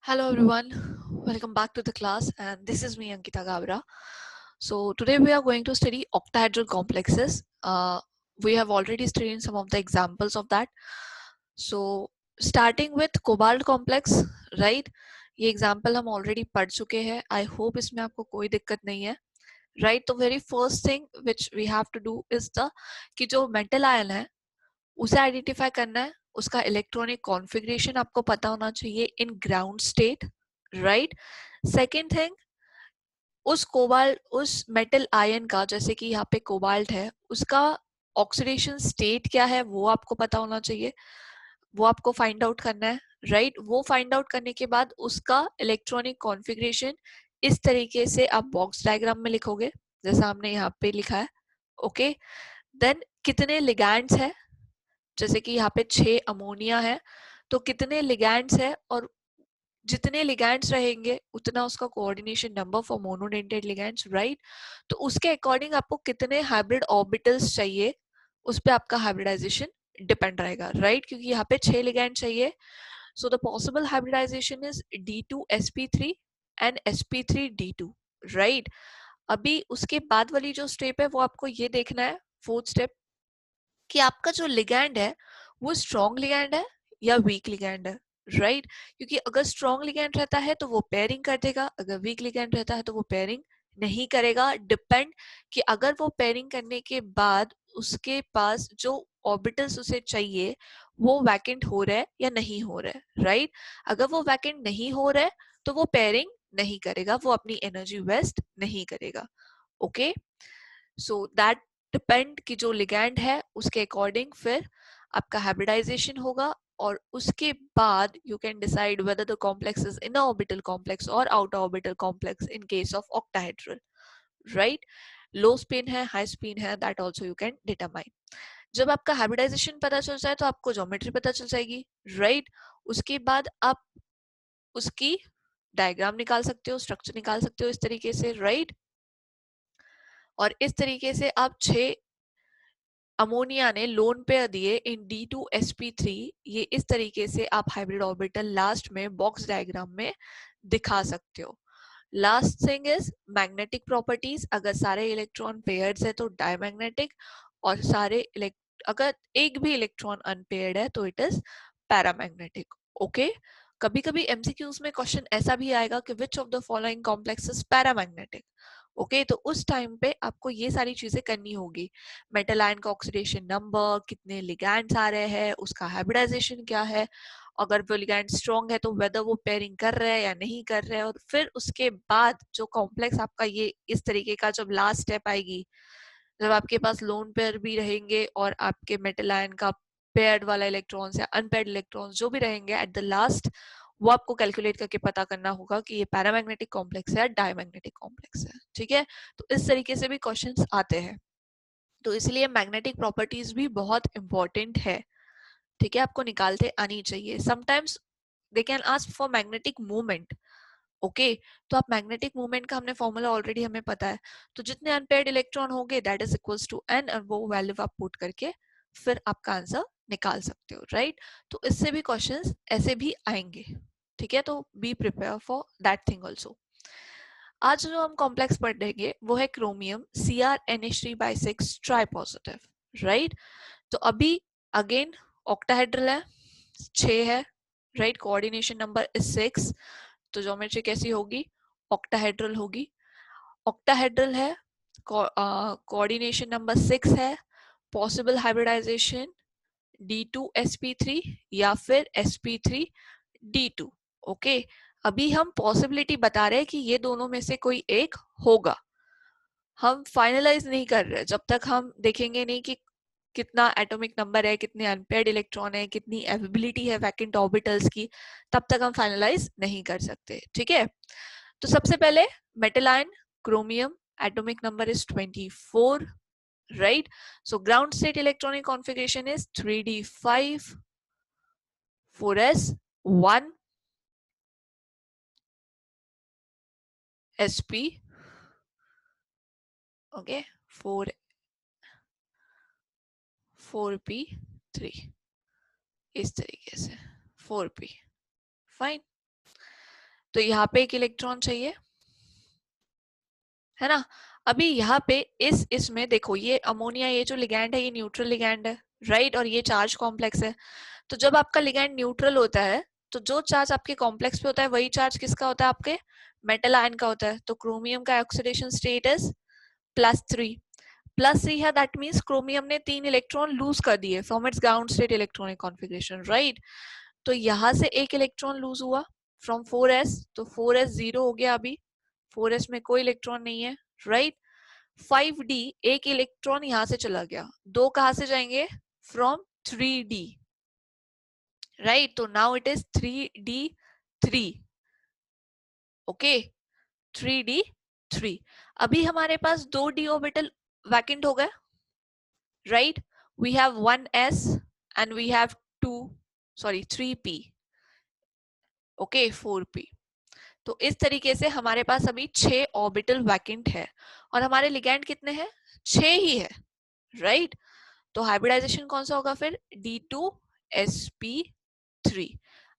Hello everyone, welcome back to the class and this is me Ankita Gabra. So today we are going to study octahedral complexes. We have already studied some of the examples of that. So starting with cobalt complex, right? ये example हम already पढ़ चुके हैं. I hope इसमें आपको कोई दिक्कत नहीं है. Right? तो very first thing which we have to do is the कि जो metal ion है उसे आइडेंटिफाई करना है. उसका इलेक्ट्रॉनिक कॉन्फ़िगरेशन आपको पता होना चाहिए in ground state, right. Second thing, उस मेटल आयन का, जैसे कि यहाँ पे कोबाल्ट है, उसका ऑक्सीडेशन स्टेट क्या है वो आपको पता होना चाहिए. वो आपको फाइंड आउट करना है, राइट. वो फाइंड आउट करने के बाद उसका इलेक्ट्रॉनिक कॉन्फ़िगरेशन इस तरीके से आप बॉक्स डायग्राम में लिखोगे जैसा हमने यहाँ पे लिखा है. ओके. देन कितने लिगैंड्स है, जैसे कि यहाँ पे 6 अमोनिया है, तो कितने लिगैंड्स है और जितने लिगैंड्स रहेंगे उतना उसका coordination number for monodentate ligands, right. तो उसके अकॉर्डिंग आपको कितने हाइब्रिड ऑर्बिटल्स चाहिए, उस पे आपका हाइब्रिडाइजेशन डिपेंड रहेगा, राइट. क्योंकि यहाँ पे 6 लिगैंड चाहिए. So the possible hybridization is D2sp3 and sp3D2, right. अभी उसके बाद वाली जो स्टेप है वो आपको ये देखना है, फोर्थ स्टेप, कि आपका जो लिगैंड है वो स्ट्रॉन्ग लिगैंड है या वीक लिगैंड है, राइट. क्योंकि अगर स्ट्रॉन्ग लिगैंड रहता है तो वो पेयरिंग कर देगा, अगर वीक लिगैंड रहता है तो वो पेयरिंग नहीं करेगा. डिपेंड कि अगर वो पेयरिंग करने के बाद उसके पास जो ऑर्बिटल्स उसे चाहिए वो वैकेंट हो रहा है या नहीं हो रहा है, राइट. अगर वो वैकेंट नहीं हो रहा है तो वो पेयरिंग नहीं करेगा, वो अपनी एनर्जी वेस्ट नहीं करेगा. ओके. सो दैट डिपेंड कि जो लिगैंड है उसके अकॉर्डिंग फिर आपका हाइब्रिडाइजेशन होगा. और उसके बाद you can decide whether the complex is inner orbital complex और outer orbital complex in case of octahedral, right. Low spin है, हाई स्पिन है, that also you can determine. जब आपका हाइब्रिडाइजेशन पता चल जाए तो आपको ज्योमेट्री पता चल जाएगी, राइट. उसके बाद आप उसकी डायग्राम निकाल सकते हो, स्ट्रक्चर निकाल सकते हो इस तरीके से, राइट. और इस तरीके से आप 6 अमोनिया ने लोन पेयर दिए इन D2sp3. ये इस तरीके से आप हाइब्रिड ऑर्बिटल लास्ट में बॉक्स डायग्राम में दिखा सकते हो. Last thing is magnetic properties. अगर सारे इलेक्ट्रॉन पेयर्ड है तो डायमैग्नेटिक, और अगर एक भी इलेक्ट्रॉन अनपेयर्ड है तो इट इज पैरामैग्नेटिक. ओके. कभी कभी एमसीक्यूज में क्वेश्चन ऐसा भी आएगा कि which of the following complex is paramagnetic. Okay. तो उस टाइम पे आपको ये सारी चीजें करनी होगी. मेटल आयन का ऑक्सीडेशन नंबर, कितने लिगैंड्स आ रहे हैं, उसका हाइब्रिडाइजेशन क्या है, अगर वो लिगैंड स्ट्रॉन्ग है तो वेदर वो पेयरिंग कर रहे हैं या नहीं कर रहे हैं. और फिर उसके बाद जो कॉम्प्लेक्स आपका ये इस तरीके का जब लास्ट स्टेप आएगी, जब आपके पास लोन पेयर भी रहेंगे और आपके मेटल आयन का पेयर्ड वाला इलेक्ट्रॉन्स या अनपेयर्ड इलेक्ट्रॉन्स जो भी रहेंगे एट द लास्ट, वो आपको कैलकुलेट करके पता करना होगा कि ये पैरामैग्नेटिक कॉम्प्लेक्स है या डायमैग्नेटिक कॉम्प्लेक्स है. ठीक है. तो इस तरीके से भी क्वेश्चंस आते हैं. तो इसलिए मैग्नेटिक प्रॉपर्टीज भी बहुत इंपॉर्टेंट है. ठीक है. आपको निकालते आनी चाहिए. Sometimes they can ask for magnetic movement. Okay. तो आप मैग्नेटिक मूवमेंट का हमने फॉर्मूला ऑलरेडी हमें पता है. तो जितने अनपेयर्ड इलेक्ट्रॉन होंगे that is equals to N, और वो वैल्यू आप पुट करके फिर आपका आंसर निकाल सकते हो, राइट. तो इससे भी क्वेश्चंस ऐसे भी आएंगे. ठीक है. तो be prepare for that thing also. आज जो हम कॉम्प्लेक्स पढ़ेंगे वो है chromium CrNH3/6 try positive, right. तो अभी अगेन ऑक्टाहेड्रल है, 6 है, राइट. Coordination number is 6. तो ज्योमेट्री कैसी होगी, ऑक्टाहेड्रल होगी. ऑक्टाहेड्रल है, कोऑर्डिनेशन नंबर 6 है. पॉसिबल हाइब्रिडाइजेशन D2sp3 या फिर sp3D2. ओके. अभी हम पॉसिबिलिटी बता रहे हैं कि ये दोनों में से कोई एक होगा. हम फाइनलाइज नहीं कर रहे जब तक हम देखेंगे नहीं कि कितना एटॉमिक नंबर है, कितने अनपेयर्ड इलेक्ट्रॉन है, कितनी अवेबिलिटी है वैकेंट ऑर्बिटल्स की, तब तक हम फाइनलाइज नहीं कर सकते. ठीक है. तो सबसे पहले metal ion chromium, atomic number is 24, right. So ground state electronic configuration is 3d5 4s1 sp. Okay. 4 4p3 इस तरीके से 4p. फाइन. तो यहाँ पे एक इलेक्ट्रॉन चाहिए, है ना। अभी यहाँ पे इसमें देखो, ये अमोनिया, ये जो लिगैंड है ये न्यूट्रल लिगैंड है, राइट, और ये चार्ज कॉम्प्लेक्स है। तो जब आपका लिगैंड न्यूट्रल होता है तो जो चार्ज आपके कॉम्प्लेक्स पे होता है वही चार्ज किसका होता है, आपके मेटल आयन का होता है। तो क्रोमियम का ऑक्सीडेशन स्टेट इज +3। +3 है, दैट मीन्स क्रोमियम ने 3 इलेक्ट्रॉन लूज कर दिए from its ground state electronic configuration, right. तो यहां से एक इलेक्ट्रॉन लूज हुआ फ्रॉम 4s, तो 4s 0 हो गया, अभी 4s में कोई इलेक्ट्रॉन नहीं है, राइट। 5d, एक इलेक्ट्रॉन यहां से चला गया, दो कहां से जाएंगे, फ्रॉम 3d, राइट। तो now it is 3d3, okay, 3d3। अभी हमारे पास दो d ऑर्बिटल वैकेंट हो गए, right. We have 1s and we have 3p, okay, 4p। तो इस तरीके से हमारे पास अभी 6 ऑर्बिटल वैकेंट है, और हमारे लिगैंड कितने हैं, 6 ही है, राइट। तो हाइब्रिडाइजेशन कौन सा होगा फिर, D2sp3।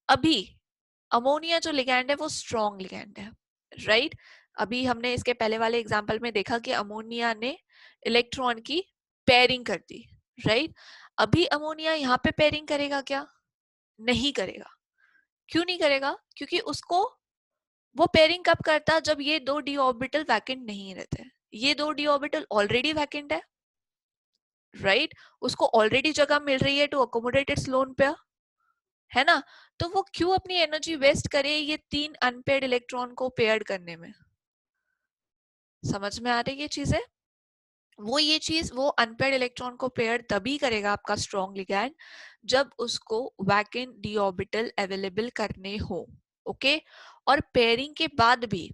अभी अमोनिया जो लिगैंड है वो स्ट्रॉन्ग लिगैंड है, राइट। अभी हमने इसके पहले वाले एग्जांपल में देखा कि अमोनिया ने इलेक्ट्रॉन की पेयरिंग कर दी, राइट। अभी अमोनिया यहाँ पे पेयरिंग करेगा क्या, नहीं करेगा। क्यों नहीं करेगा, क्योंकि उसको वो पेयरिंग कब करता, जब ये दो डी ऑर्बिटल वैकेंट नहीं रहते। ये दो डी ऑर्बिटल ऑलरेडी वैकेंट है, राइट। उसको ऑलरेडी जगह मिल रही है to accommodate its lone pair, है ना। तो वो क्यों अपनी एनर्जी वेस्ट करे ये 3 अनपेयर्ड इलेक्ट्रॉन को पेयर्ड करने में। समझ में आ रही है ये चीजें। वो अनपेयर्ड इलेक्ट्रॉन को पेयर तभी करेगा आपका स्ट्रॉन्ग लिगैंड, जब उसको वैकेंट डी ऑर्बिटल अवेलेबल करने हो, ओके। और पेयरिंग के बाद भी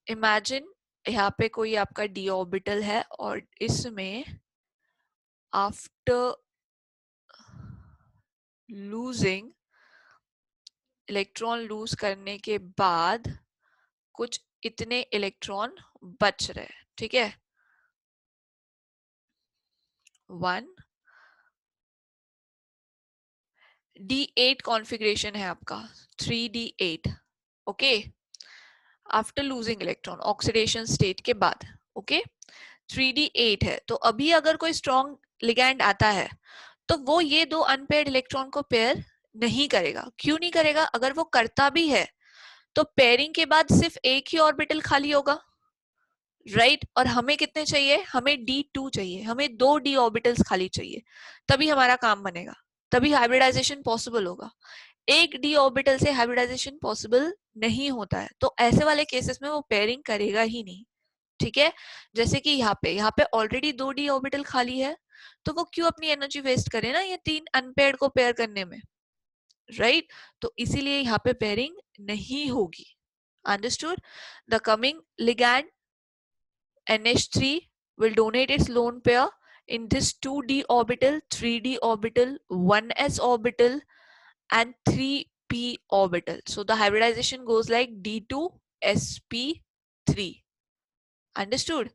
इमेजिन यहाँ पे कोई आपका डी ऑर्बिटल है और इसमें आफ्टर लूजिंग, इलेक्ट्रॉन लूज करने के बाद कुछ इतने इलेक्ट्रॉन बच रहे, ठीक है, 1 D8 कॉन्फ़िगरेशन है आपका, 3D8, okay, after losing electron oxidation state के बाद, ओके, 3D8 है। तो अभी अगर कोई स्ट्रॉन्ग लिगैंड आता है तो वो ये दो अनपेयर्ड इलेक्ट्रॉन को पेयर नहीं करेगा। क्यों नहीं करेगा, अगर वो करता भी है तो पेयरिंग के बाद सिर्फ एक ही ऑर्बिटल खाली होगा, राइट। और हमें कितने चाहिए, हमें D2 चाहिए, हमें दो d ऑर्बिटल्स खाली चाहिए, तभी हमारा काम बनेगा, तभी हाइब्रिडाइजेशन पॉसिबल होगा। एक d ऑर्बिटल से हाइब्रिडाइजेशन पॉसिबल नहीं होता है, तो ऐसे वाले केसेस में वो पेयरिंग करेगा ही नहीं, ठीक है। जैसे कि यहाँ पे ऑलरेडी दो d ऑर्बिटल खाली है, तो वो क्यों अपनी एनर्जी वेस्ट करे ना ये 3 अनपेयर्ड को पेयर करने में, राइट। तो इसीलिए यहाँ पे पेयरिंग नहीं होगी, understood. The coming ligand NH3 will donate its lone pair in this 2d orbital, 3d orbital, 1s orbital and 3p orbital. So the hybridization goes like D2sp3. Understood?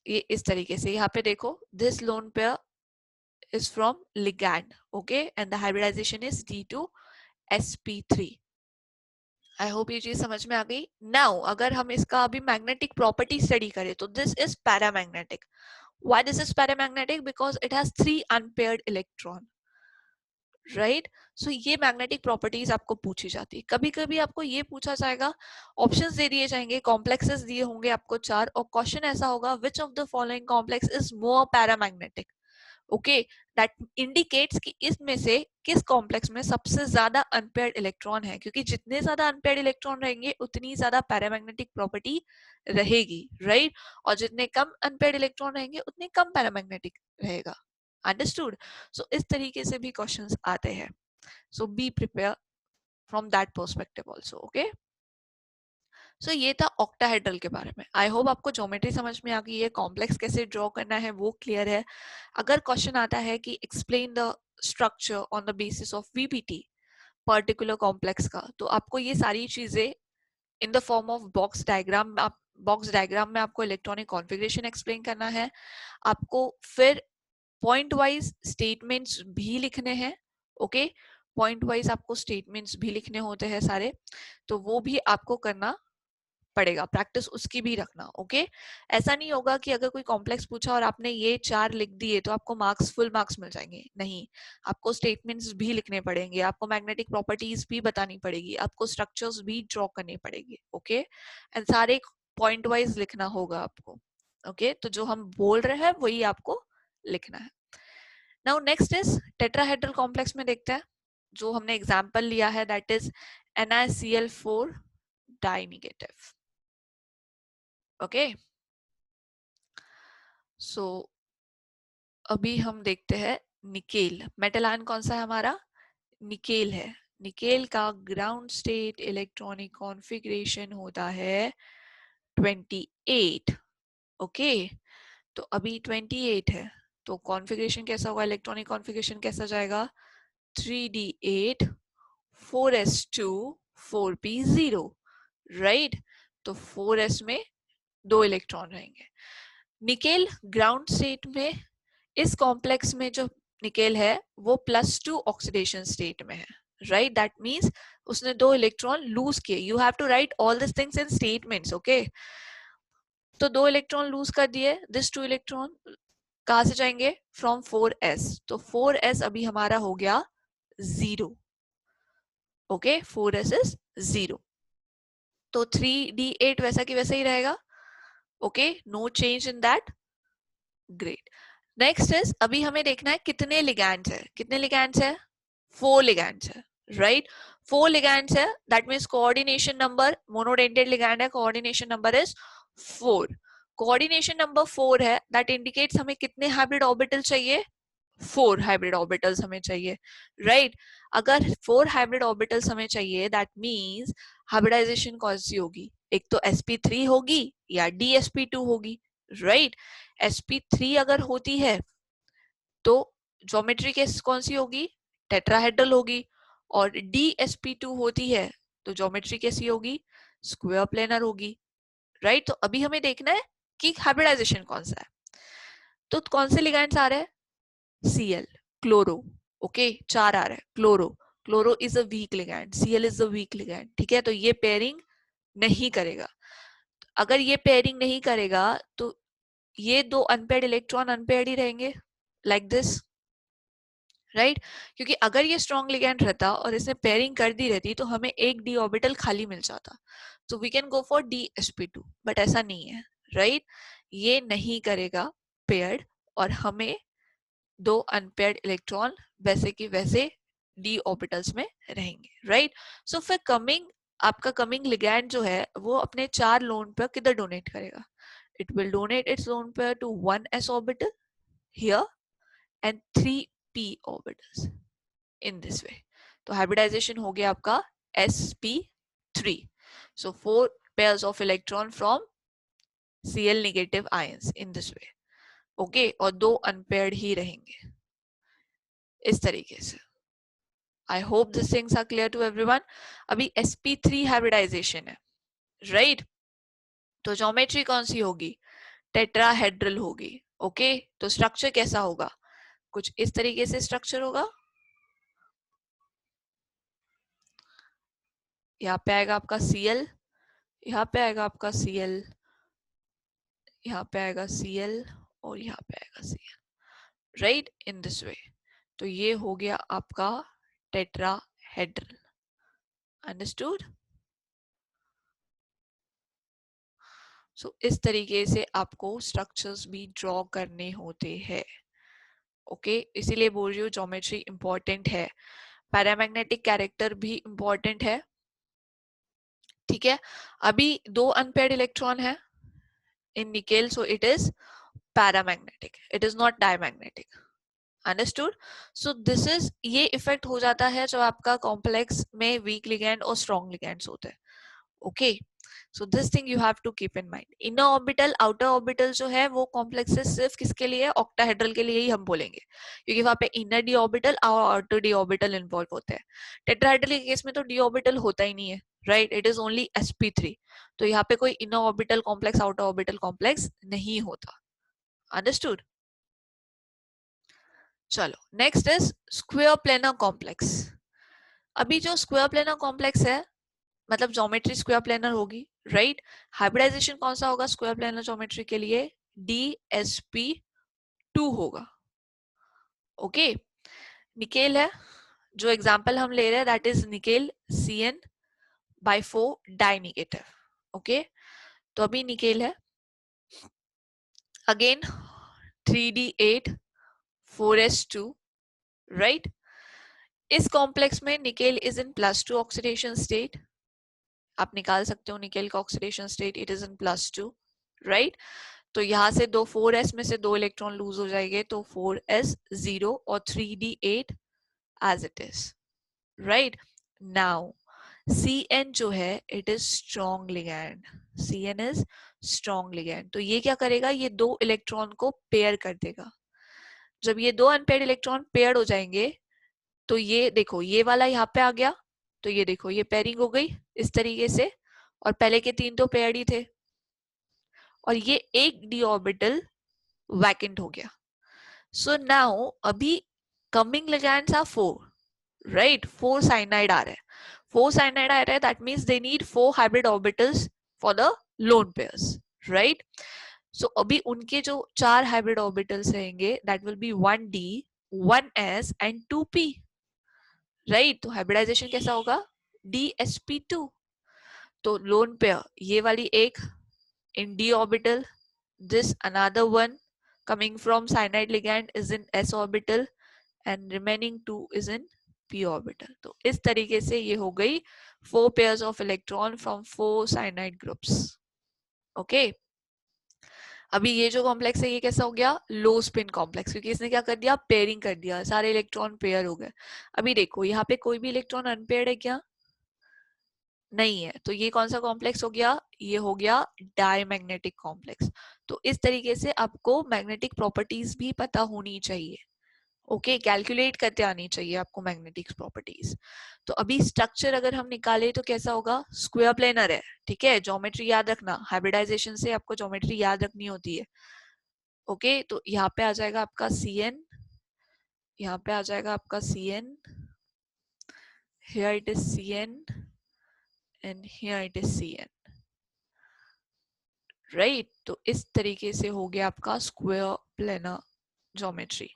ये इस तरीके से यहाँ पे देखो, this lone pair is from ligand, okay, and the hybridization is D2sp3. I hope ये चीज समझ में आ गई। नाउ अगर हम इसका अभी मैग्नेटिक प्रॉपर्टी स्टडी करें तो this is paramagnetic. Why this is paramagnetic? Because it has 3 unpaired electron, right? So ये मैग्नेटिक प्रॉपर्टीज आपको पूछी जाती है। कभी कभी आपको ये पूछा जाएगा, ऑप्शंस दे दिए जाएंगे, कॉम्प्लेक्सेस दिए होंगे आपको 4, और क्वेश्चन ऐसा होगा, which of the following complex is more paramagnetic, okay, that indicates कि इसमें से किस कॉम्प्लेक्स में सबसे ज्यादा अनपेयर्ड इलेक्ट्रॉन है, क्योंकि जितने ज्यादा अनपेयर्ड इलेक्ट्रॉन रहेंगे उतनी ज्यादा पैरामैग्नेटिक प्रॉपर्टी रहेगी, राइट। और जितने कम अनपेयर्ड इलेक्ट्रॉन रहेंगे उतने कम पैरामैग्नेटिक रहेगा, अंडरस्टूड। सो इस तरीके से भी क्वेश्चंस आते हैं, so be prepare from that perspective also, okay. So ये था ऑक्टाहेड्रल के बारे में। आई होप आपको ज्योमेट्री समझ में आ गई है, कॉम्प्लेक्स कैसे ड्रॉ करना है वो क्लियर है। अगर क्वेश्चन आता है कि explain the structure on the basis of VPT particular complex का, तो आपको ये सारी चीजें in the form of box diagram, आप बॉक्स डायग्राम में आपको इलेक्ट्रॉनिक कॉन्फ़िगरेशन एक्सप्लेन करना है, आपको फिर पॉइंट वाइज स्टेटमेंट्स भी लिखने हैं, ओके। पॉइंट वाइज आपको स्टेटमेंट्स भी लिखने होते हैं सारे, तो वो भी आपको करना पड़ेगा, प्रैक्टिस उसकी भी रखना। ओके, ऐसा नहीं होगा कि अगर कोई कॉम्प्लेक्स पूछा और आपने ये 4 लिख दिए तो आपको मार्क्स, फुल मार्क्स मिल जाएंगे, नहीं, आपको स्टेटमेंट्स भी लिखने पड़ेंगे, आपको मैग्नेटिक प्रॉपर्टीज भी बतानी पड़ेगी, आपको स्ट्रक्चर्स भी ड्रॉ करनी पड़ेगी। ओके, एंड सारे पॉइंट वाइज लिखना होगा आपको। ओके, तो जो हम बोल रहे हैं वही आपको लिखना है। Now next is tetrahedral complex में देखते हैं, जो हमने एग्जांपल लिया है, that is NaCl4 di negative. Okay, so अभी हम देखते हैं निकेल। मेटल आयन कौन सा है हमारा? निकेल है। निकेल का ग्राउंड स्टेट इलेक्ट्रॉनिक कॉन्फ़िगरेशन होता है 28। ओके, तो अभी 28 है, तो कॉन्फ़िगरेशन कैसा होगा, इलेक्ट्रॉनिक कॉन्फ़िगरेशन कैसा जाएगा? 3d8 4s2 4p0, right? तो 4s में 2 इलेक्ट्रॉन रहेंगे। निकेल ग्राउंड स्टेट में, इस कॉम्प्लेक्स में जो निकेल है वो +2 ऑक्सीडेशन स्टेट में है, राइट? दैट मींस उसने 2 इलेक्ट्रॉन लूज किए। You have to write all this things in statements. Okay, तो 2 इलेक्ट्रॉन लूज कर दिए, दिस 2 इलेक्ट्रॉन कहां से जाएंगे? फ्रॉम 4s, तो 4s अभी हमारा हो गया 0। ओके, 4s इज 0, तो 3d8 वैसा की वैसा ही रहेगा। Okay, no change in that. Great. Next is, अभी हमें देखना है कितने लिगैंड्स है। कितने लिगैंड्स है? 4 लिगैंड्स है, राइट? 4 लिगैंड्स है, that means coordination number, monodentate ligand है, coordination number is 4। Coordination number 4 है, दैट इंडिकेट्स हमें कितने हाइब्रिड ऑर्बिटल चाहिए? 4 हाइब्रिड ऑर्बिटल्स हमें चाहिए, राइट? अगर 4 हाइब्रिड ऑर्बिटल्स हमें चाहिए, दैट मींस हाइब्रिडाइजेशन कौन सी होगी? एक तो sp3 होगी या dsp2 होगी, राइट? sp3 अगर होती है तो ज्योमेट्री केस कौन सी होगी? टेट्राहेड्रल होगी। और dsp2 होती है तो ज्योमेट्री कैसी होगी? स्क्वायर प्लेनर होगी, राइट? तो अभी हमें देखना है कि हाइब्रिडाइजेशन कौन सा है। तो कौन से लिगैंड्स आ रहे हैं? Cl, chloro. ओके, 4 आ रहा है। Chloro, chloro is a weak ligand, Cl is a weak ligand, ठीक है? तो ये पेयरिंग नहीं करेगा। अगर ये पेयरिंग नहीं करेगा तो ये 2 अनपेयर्ड इलेक्ट्रॉन अनपेयर्ड ही रहेंगे, लाइक दिस, राइट? क्योंकि अगर ये स्ट्रॉन्ग लिगैंड रहता और इसने पेयरिंग कर दी रहती तो हमें एक डी ऑर्बिटल खाली मिल जाता, तो we can go for dsp2, but ऐसा नहीं है, राइट? ये नहीं करेगा पेयर्ड, और हमें 2 अनपेयर्ड इलेक्ट्रॉन वैसे की वैसे डी ऑर्बिटल्स में रहेंगे, राइट? सो फिर कमिंग, आपका कमिंग लिगैंड जो है वो अपने 4 लोन पेयर किधर डोनेट करेगा? It will donate its lone pair to 1s orbital here and 3p orbitals in this way. तो hybridization हो गया आपका sp3, so 4 pairs of electron from Cl negative ions in this way. okay, और 2 unpaired ही रहेंगे इस तरीके से। I hope these things are clear to everyone. अभी sp3 hybridization है, right? तो ज्योमेट्री कौन सी होगी? टेट्राहेड्रल होगी। ओके, तो स्ट्रक्चर कैसा होगा? कुछ इस तरीके से स्ट्रक्चर होगा। यहाँ पे आएगा आपका Cl, यहाँ पे आएगा आपका Cl, यहाँ पे आएगा Cl, और यहाँ पे आएगा Cl, right? In this way. तो ये हो गया आपका टेट्राहेड्रल। अंडरस्टूड? सो इस तरीके से आपको स्ट्रक्चर्स भी ड्रॉ करने होते हैं। ओके, इसीलिए बोल रही हूँ ज्योमेट्री इंपॉर्टेंट है, पैरामैग्नेटिक कैरेक्टर भी इंपॉर्टेंट है, ठीक है? अभी 2 अनपेयर्ड इलेक्ट्रॉन है in nickel, so it is paramagnetic, it is not diamagnetic. Understood? So this is, ये इफेक्ट हो जाता है जब आपका कॉम्प्लेक्स में वीक लिगैंड और स्ट्रॉन्ग लिगैंड्स होते हैं। Okay, so this thing you have to keep in mind. Inner orbital, outer orbital जो है वो कॉम्प्लेक्सेस सिर्फ किसके लिए? ऑक्टाहेड्रल के लिए ही हम बोलेंगे, क्योंकि वहां पे इनर डी ऑर्बिटल और आउटर डी ऑर्बिटल इन्वॉल्व होते हैं। टेट्राहेड्रल के केस में तो डी ऑर्बिटल होता ही नहीं है, right? It is only sp3, तो यहाँ पे कोई inner orbital complex, outer orbital complex नहीं होता। अंडरस्टूड? चलो, next is square planar complex. अभी जो स्क्वायर प्लेनर कॉम्प्लेक्स है, मतलब ज्योमेट्री स्क्वायर प्लेनर होगी, राइट। हाइब्रिडाइजेशन कौन सा होगा स्क्वायर प्लेनर ज्योमेट्री के लिए? DsP2 होगा। ओके, निकेल है, जो एग्जांपल हम ले रहे हैं that is nickel CN/4 di negative. Okay, तो अभी निकेल है, अगेन 3D8 4s2, राइट। इस कॉम्प्लेक्स में nickel is in +2 oxidation state, आप निकाल सकते हो निकेल का oxidation state, it is in +2, right. तो यहाँ से दो 4s में से 2 इलेक्ट्रॉन लूज हो जाएंगे, तो 4s 0 और 3D8 as it is, right. Now Cn जो है it is strong ligand, Cn is strong ligand, तो ये क्या करेगा, ये 2 इलेक्ट्रॉन को पेयर कर देगा। जब ये 2 अनपेयर्ड इलेक्ट्रॉन पेयर हो जाएंगे, तो ये देखो ये वाला यहाँ पे आ गया, तो ये देखो ये पेयरिंग हो गई इस तरीके से, और पहले के 3 तो पेयर्ड ही थे, और ये एक डी ऑर्बिटल वैकेंट हो गया। सो नाउ अभी coming ligands are 4, right. 4 cyanide आ रहे हैं, 4 साइनाइड आ रहे हैं, that means they need 4 hybrid orbitals for the lone pairs, right. So अभी उनके जो 4 हाइब्रिड ऑर्बिटल्स रहेंगे that will be 1d 1s and 2p, right. तो हाइब्रिडाइजेशन कैसा होगा? DsP2। तो लोन पेयर ये वाली एक in d orbital, this another one coming from cyanide ligand is in s orbital and remaining 2 is in p orbital। तो इस तरीके से ये हो गई 4 pairs of electron from 4 cyanide groups। Okay, अभी ये जो कॉम्प्लेक्स है ये कैसा हो गया? लो स्पिन कॉम्प्लेक्स, क्योंकि इसने क्या कर दिया? पेयरिंग कर दिया, सारे इलेक्ट्रॉन पेयर हो गए। अभी देखो यहाँ पे कोई भी इलेक्ट्रॉन अनपेयर्ड है क्या? नहीं है, तो ये कौन सा कॉम्प्लेक्स हो गया? ये हो गया डायमैग्नेटिक कॉम्प्लेक्स। तो इस तरीके से आपको मैग्नेटिक प्रॉपर्टीज भी पता होनी चाहिए, ओके, कैलकुलेट करते आनी चाहिए आपको मैग्नेटिक प्रॉपर्टीज। तो अभी स्ट्रक्चर अगर हम निकाले तो कैसा होगा? स्क्वायर प्लेनर है, ठीक है। ज्योमेट्री याद रखना, हाइब्रिडाइजेशन से आपको ज्योमेट्री याद रखनी होती है, ओके। तो यहाँ पे आ जाएगा आपका Cn, यहाँ पे आ जाएगा आपका Cn, here it is Cn and here it is Cn, right. तो इस तरीके से हो गया आपका square planar geometry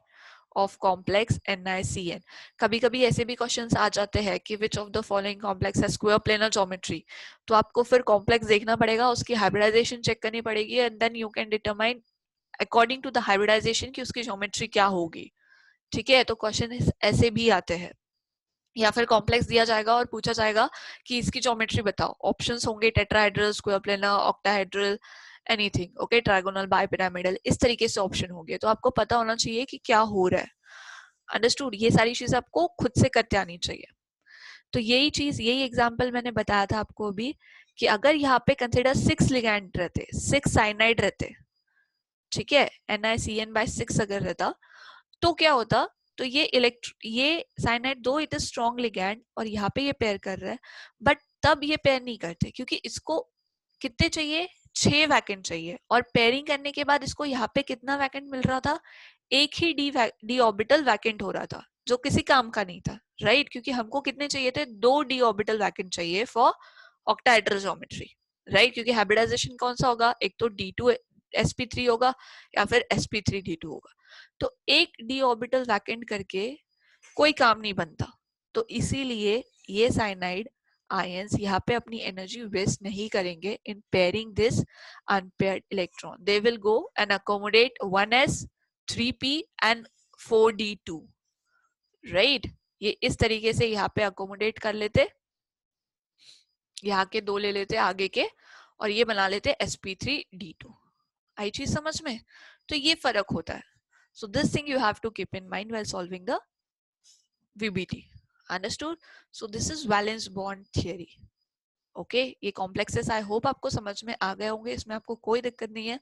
of complex NiCN। कभी कभी ऐसे भी क्वेश्चंस आ जाते हैं कि which of the following complex है स्क्वायर प्लेनर ज्योमेट्री, तो आपको फिर कॉम्प्लेक्स देखना पड़ेगा, उसकी हाइब्रिडाइजेशन चेक करनी पड़ेगी, and then you can determine according to the hybridization कि उसकी ज्योमेट्री क्या होगी, ठीक है। तो क्वेश्चन ऐसे भी आते हैं, या फिर कॉम्प्लेक्स दिया जाएगा और पूछा जाएगा कि इसकी ज्योमेट्री बताओ, ऑप्शंस होंगे tetrahedral, square planar, octahedral, anything, okay, trigonal, bipyramidal, इस तरीके से ऑप्शन होंगे। तो आपको पता होना चाहिए कि क्या हो रहा है, अंडरस्टूड। ये सारी चीज आपको खुद से करते आनी चाहिए। तो यही चीज, यही एग्जांपल मैंने बताया था आपको अभी, कि अगर यहाँ पे कंसिडर 6 लिगैंड रहते, 6 साइनाइड रहते, ठीक है, NiCN/6 अगर रहता तो क्या होता? तो ये साइनाइड दो इट इज स्ट्रॉन्ग लिगैंड और यहाँ पे ये पेयर कर रहा है, बट तब ये पेयर नहीं करते क्योंकि इसको कितने चाहिए? 6 वैकेंट चाहिए, और पेयरिंग करने के बाद इसको यहाँ पे कितना वैकेंट मिल रहा था? एक ही डी ऑर्बिटल वैकेंट हो रहा था, जो किसी काम का नहीं था, राइट। क्योंकि हमको कितने चाहिए थे? 2 डी ऑर्बिटल वैकेंट चाहिए फॉर ऑक्टाहेड्रल ज्योमेट्री, राइट। क्योंकि हाइब्रिडाइजेशन कौन सा होगा? एक तो D2sp3 होगा या फिर sp3d2 होगा। तो एक डी ऑर्बिटल वैकेंट करके कोई काम नहीं बनता, तो इसीलिए ये साइनाइड आयंस यहाँ पे अपनी एनर्जी वेस्ट नहीं करेंगे in pairing this unpaired electron. They will go and accommodate 1s 3p and 4d2, right. ये इस तरीके से यहाँ पे अकोमोडेट कर लेते, यहाँ के 2 ले लेते आगे के, और ये बना लेते sp3d2। आई चीज समझ में? तो ये फर्क होता है। So this thing you have to keep in mind while solving the VBT. Understood? So this is valence bond theory. Okay, ये कॉम्प्लेक्सेस आई होप आपको समझ में आ गए होंगे, इसमें आपको कोई दिक्कत नहीं है।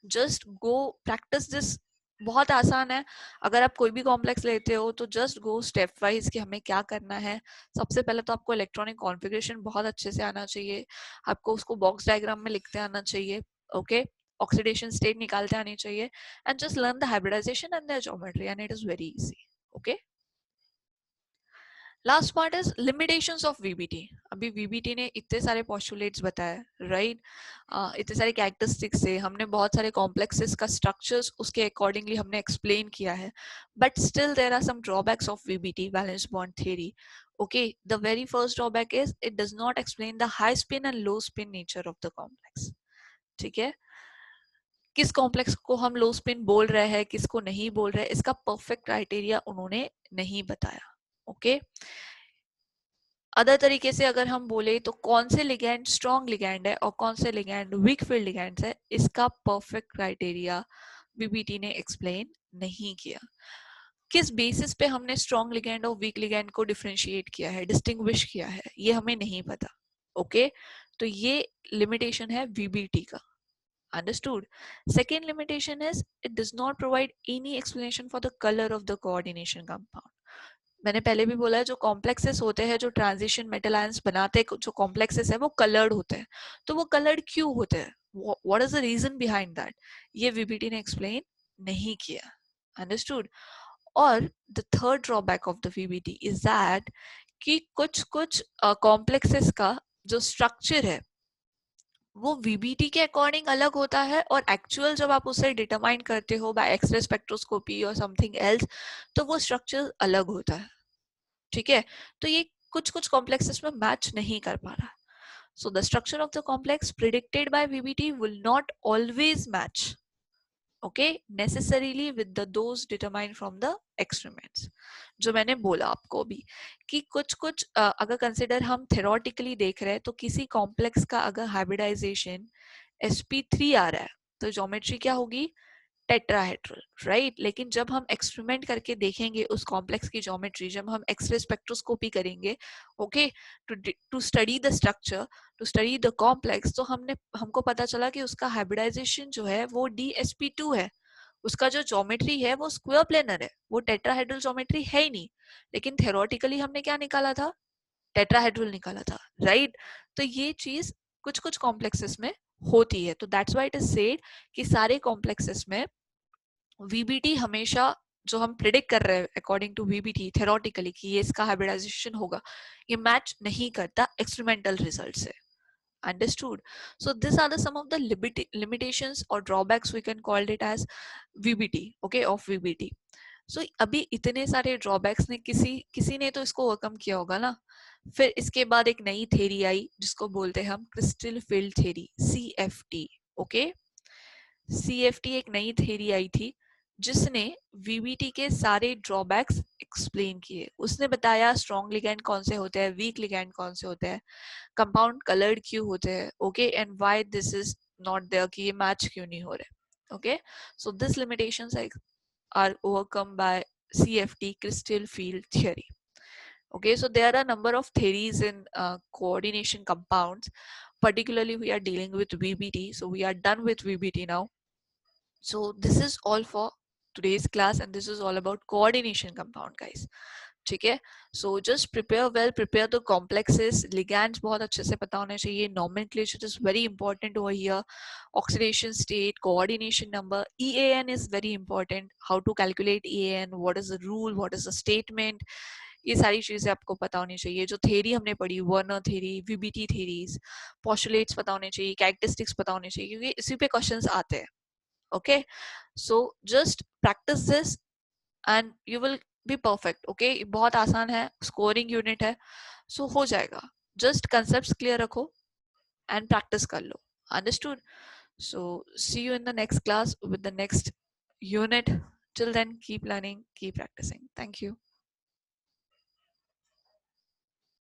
जस्ट गो प्रैक्टिस दिस, बहुत आसान है। अगर आप कोई भी कॉम्प्लेक्स लेते हो तो जस्ट गो स्टेप वाइज कि हमें क्या करना है। सबसे पहले तो आपको इलेक्ट्रॉनिक कॉन्फ़िगरेशन बहुत अच्छे से आना चाहिए, आपको उसको बॉक्स डायग्राम में लिखते आना चाहिए, ओके, ऑक्सीडेशन स्टेट निकालते आनी चाहिए, and just learn the hybridization and the geometry and it is very easy, okay. Last part is limitations of VBT. अभी वीबीटी ने इतने सारे पॉस्टुलेट्स बताए, राइट, इतने सारे कैरेक्टरिस्टिक्स से हमने बहुत सारे कॉम्प्लेक्सेस का स्ट्रक्चर्स उसके अकॉर्डिंगली हमने एक्सप्लेन किया है, but still there are some drawbacks of VBT valence bond theory. Okay, the very first drawback is it does not explain the high spin and low spin nature of the complex. ठीक है, किस complex को हम लो spin बोल रहे हैं, किसको नहीं बोल रहे हैं, इसका परफेक्ट क्राइटेरिया उन्होंने नहीं बताया। ओके, अदर तरीके से अगर हम बोले तो कौन से लिगैंड स्ट्रॉन्ग लिगैंड है और कौन से लिगैंड वीक फील्ड लिगैंड है, इसका परफेक्ट क्राइटेरिया बीबीटी ने एक्सप्लेन नहीं किया। किस बेसिस पे हमने स्ट्रॉन्ग लिगैंड और वीक लिगैंड को डिफरेंशिएट किया है, डिस्टिंग्विश किया है, ये हमें नहीं पता। ओके, तो ये लिमिटेशन है वीबीटी का। Understood. Second limitation is it does not provide any explanation for the color of the coordination compound. मैंने पहले भी बोला है, जो कॉम्प्लेक्सेस होते हैं, जो ट्रांजिशन मेटल आयंस बनाते हैं, जो कॉम्प्लेक्सेस है वो कलर्ड होते हैं। तो वो कलर्ड क्यों होते हैं, what is the reason behind that, ये वीबीटी ने एक्सप्लेन नहीं किया। अंडरस्टूड। और the third drawback of the VBT is that कि कुछ कुछ कॉम्प्लेक्सेस का जो स्ट्रक्चर है वो वीबीटी के अकॉर्डिंग अलग होता है, और एक्चुअल जब आप उसे डिटरमाइन करते हो बाय एक्सरे स्पेक्ट्रोस्कोपी और समथिंग एल्स, तो वो स्ट्रक्चर अलग होता है। ठीक है, तो ये कुछ कुछ कॉम्प्लेक्सेस में मैच नहीं कर पा रहा। So the structure of the complex predicted by VBT will not always match, okay, necessarily with the those determined from the experiments. जो मैंने बोला आपको भी कि कुछ कुछ अगर कंसिडर हम थेरोटिकली देख रहे हैं, तो किसी कॉम्प्लेक्स का अगर हाइब्रिडाइजेशन sp3 आ रहा है तो ज्योमेट्री क्या होगी, टेट्राहेड्रल, राइट। लेकिन जब हम एक्सपेरिमेंट करके देखेंगे उस कॉम्प्लेक्स की ज्योमेट्री, जब हम एक्सरे स्पेक्ट्रोस्कोपी करेंगे, okay, to study the structure, to study the complex, तो हमको पता चला कि उसका हाइब्रिडाइजेशन जो है वो DsP2 है। उसका जो ज्योमेट्री है वो स्क्वायर प्लेनर है, वो टेट्राहेड्रल ज्योमेट्री है ही नहीं। लेकिन थेरोटिकली हमने क्या निकाला था, टेट्राहेड्रल निकाला था, राइट। तो ये चीज कुछ कुछ कॉम्प्लेक्सेस में होती है। तो that's why it is said कि सारे कॉम्प्लेक्सेस में वीबीटी हमेशा, जो हम प्रिडिक्ट कर रहे हैं अकॉर्डिंग टू वीबीटी थेरोटिकली कि ये इसका हाइब्रिडाइजेशन होगा, ये मैच नहीं करता एक्सपेरिमेंटल रिजल्ट से। Understood. So these are the some of the limitations or drawbacks we can call it as VBT, okay, of VBT. So अभी इतने सारे ड्रॉबैक्स ने किसी किसी ने तो इसको ओवरकम किया होगा ना। फिर इसके बाद एक नई थ्योरी आई जिसको बोलते हैं हम crystal field theory, CFT। Okay, CFT एक नई थ्योरी आई थी जिसने VBT के सारे ड्रॉबैक्स एक्सप्लेन किए। उसने बताया स्ट्रॉन्ग लिगैंड कौन से होते हैं, वीक लिगैंड कौन से होते हैं, कंपाउंड कलर्ड क्यों होते हैं, okay, and why this is not there, कि ये मैच क्यों नहीं हो रहे। Okay, so this limitations are overcome by CFT, crystal field theory. Okay, so there are a number of theories in coordination compounds. Particularly we are dealing with VBT, so we are done with VBT now. So this is all for today's class, and this is all about coordination compound, guys. ठीक है, so just prepare well, prepare the complexes, ligands बहुत अच्छे से पता होने चाहिए, nomenclature is very important over here, oxidation state, coordination number, EAN is very important, how to calculate EAN, what is the rule, what is the statement, ये सारी चीजें आपको पता होनी चाहिए। जो थ्योरी हमने पढ़ी, Werner theory, VBT theories, postulates पता होने चाहिए, कैरेक्टरिस्टिक्स पता होने चाहिए, क्योंकि इसी पे क्वेश्चंस आते हैं। Okay, so just practice this and you will be perfect. Okay, बहुत आसान है, स्कोरिंग यूनिट है, सो हो जाएगा। जस्ट कंसेप्ट्स क्लियर रखो एंड प्रैक्टिस कर लो। Understood? So see you in the next class with the next unit. Till then, keep learning, keep practicing. Thank you.